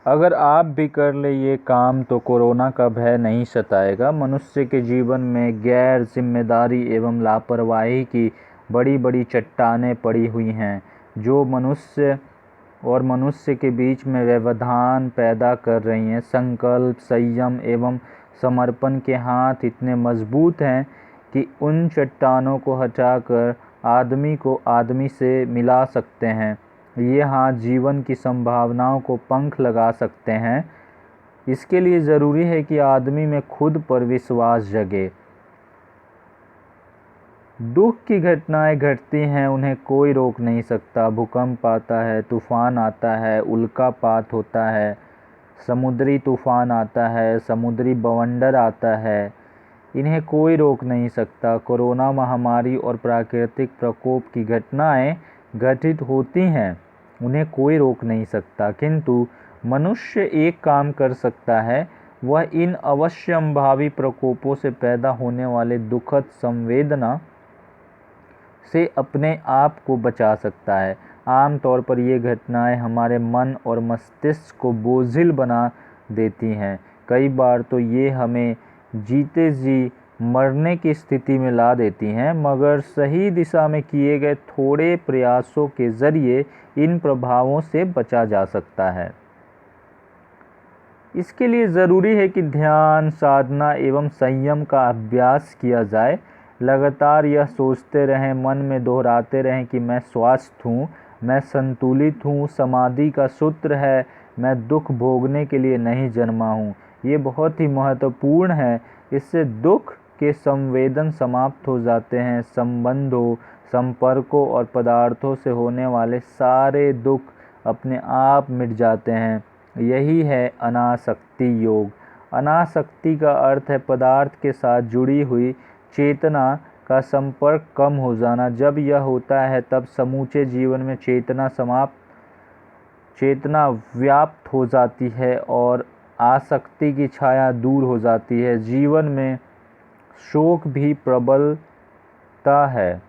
अगर आप भी कर ले ये काम तो कोरोना का भय नहीं सताएगा। मनुष्य के जीवन में गैर जिम्मेदारी एवं लापरवाही की बड़ी बड़ी चट्टानें पड़ी हुई हैं, जो मनुष्य और मनुष्य के बीच में व्यवधान पैदा कर रही हैं। संकल्प, संयम एवं समर्पण के हाथ इतने मजबूत हैं कि उन चट्टानों को हटाकर आदमी को आदमी से मिला सकते हैं। ये हाथ जीवन की संभावनाओं को पंख लगा सकते हैं। इसके लिए ज़रूरी है कि आदमी में खुद पर विश्वास जगे। दुख की घटनाएं घटती हैं, उन्हें कोई रोक नहीं सकता। भूकंप आता है, तूफान आता है, उल्कापात होता है, समुद्री तूफान आता है, समुद्री बवंडर आता है, इन्हें कोई रोक नहीं सकता। कोरोना महामारी और प्राकृतिक प्रकोप की घटनाएं घटित होती हैं, उन्हें कोई रोक नहीं सकता। किंतु मनुष्य एक काम कर सकता है, वह इन अवश्यंभावी प्रकोपों से पैदा होने वाले दुखद संवेदना से अपने आप को बचा सकता है। आम तौर पर ये घटनाएं हमारे मन और मस्तिष्क को बोझिल बना देती हैं। कई बार तो ये हमें जीते जी मरने की स्थिति में ला देती हैं, मगर सही दिशा में किए गए थोड़े प्रयासों के ज़रिए इन प्रभावों से बचा जा सकता है। इसके लिए ज़रूरी है कि ध्यान, साधना एवं संयम का अभ्यास किया जाए। लगातार यह सोचते रहें, मन में दोहराते रहें कि मैं स्वस्थ हूँ, मैं संतुलित हूँ, समाधि का सूत्र है, मैं दुख भोगने के लिए नहीं जन्मा हूँ। ये बहुत ही महत्वपूर्ण है। इससे दुख के संवेदन समाप्त हो जाते हैं। संबंधों, संपर्कों और पदार्थों से होने वाले सारे दुख अपने आप मिट जाते हैं। यही है अनासक्ति योग। अनासक्ति का अर्थ है पदार्थ के साथ जुड़ी हुई चेतना का संपर्क कम हो जाना। जब यह होता है तब समूचे जीवन में चेतना व्याप्त हो जाती है और आसक्ति की छाया दूर हो जाती है। जीवन में शोक भी प्रबलता है।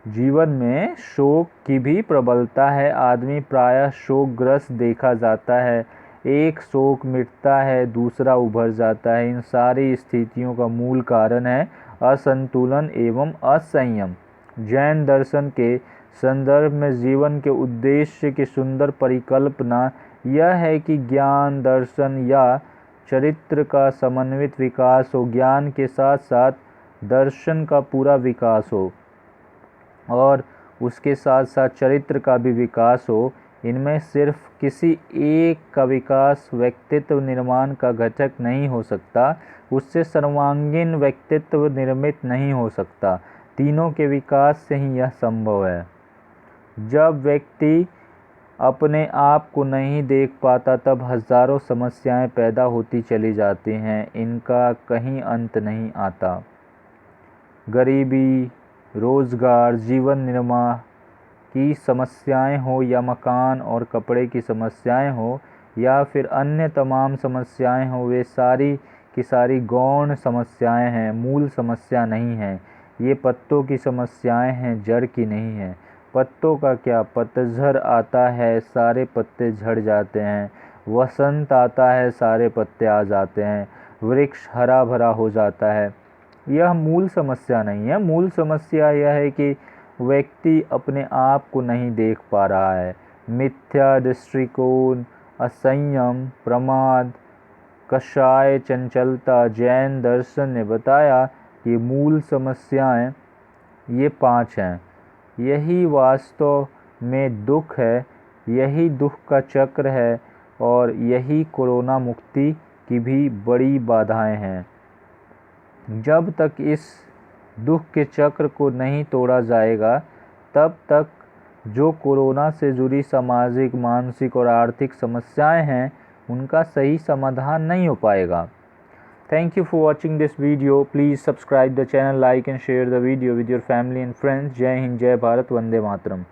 जीवन में शोक की भी प्रबलता है। आदमी प्रायः शोकग्रस्त देखा जाता है। एक शोक मिटता है, दूसरा उभर जाता है। इन सारी स्थितियों का मूल कारण है असंतुलन एवं असंयम। जैन दर्शन के संदर्भ में जीवन के उद्देश्य की सुंदर परिकल्पना यह है कि ज्ञान, दर्शन या चरित्र का समन्वित विकास हो। ज्ञान के साथ साथ दर्शन का पूरा विकास हो और उसके साथ साथ चरित्र का भी विकास हो। इनमें सिर्फ किसी एक का विकास व्यक्तित्व निर्माण का घटक नहीं हो सकता, उससे सर्वांगीण व्यक्तित्व निर्मित नहीं हो सकता। तीनों के विकास से ही यह संभव है। जब व्यक्ति अपने आप को नहीं देख पाता तब हजारों समस्याएं पैदा होती चली जाती हैं, इनका कहीं अंत नहीं आता। गरीबी, रोजगार, जीवन निर्वाह की समस्याएं हो या मकान और कपड़े की समस्याएं हो या फिर अन्य तमाम समस्याएं हो, वे सारी की सारी गौण समस्याएं हैं, मूल समस्या नहीं है। ये पत्तों की समस्याएं हैं, जड़ की नहीं है। पत्तों का क्या, पतझड़ आता है, सारे पत्ते झड़ जाते हैं। वसंत आता है, सारे पत्ते आ जाते हैं। वृक्ष हरा भरा हो जाता है। यह मूल समस्या नहीं है। मूल समस्या यह है कि व्यक्ति अपने आप को नहीं देख पा रहा है। मिथ्या दृष्टिकोण, असंयम, प्रमाद, कषाय, चंचलता। जैन दर्शन ने बताया कि मूल समस्याएं ये 5 हैं। यही वास्तव में दुख है, यही दुख का चक्र है और यही कोरोना मुक्ति की भी बड़ी बाधाएं हैं। जब तक इस दुख के चक्र को नहीं तोड़ा जाएगा, तब तक जो कोरोना से जुड़ी सामाजिक, मानसिक और आर्थिक समस्याएं हैं, उनका सही समाधान नहीं हो पाएगा। Thank you for watching this video. Please subscribe the channel, like and share the video with your family and friends. जय हिंद, जय भारत, वंदे मातरम।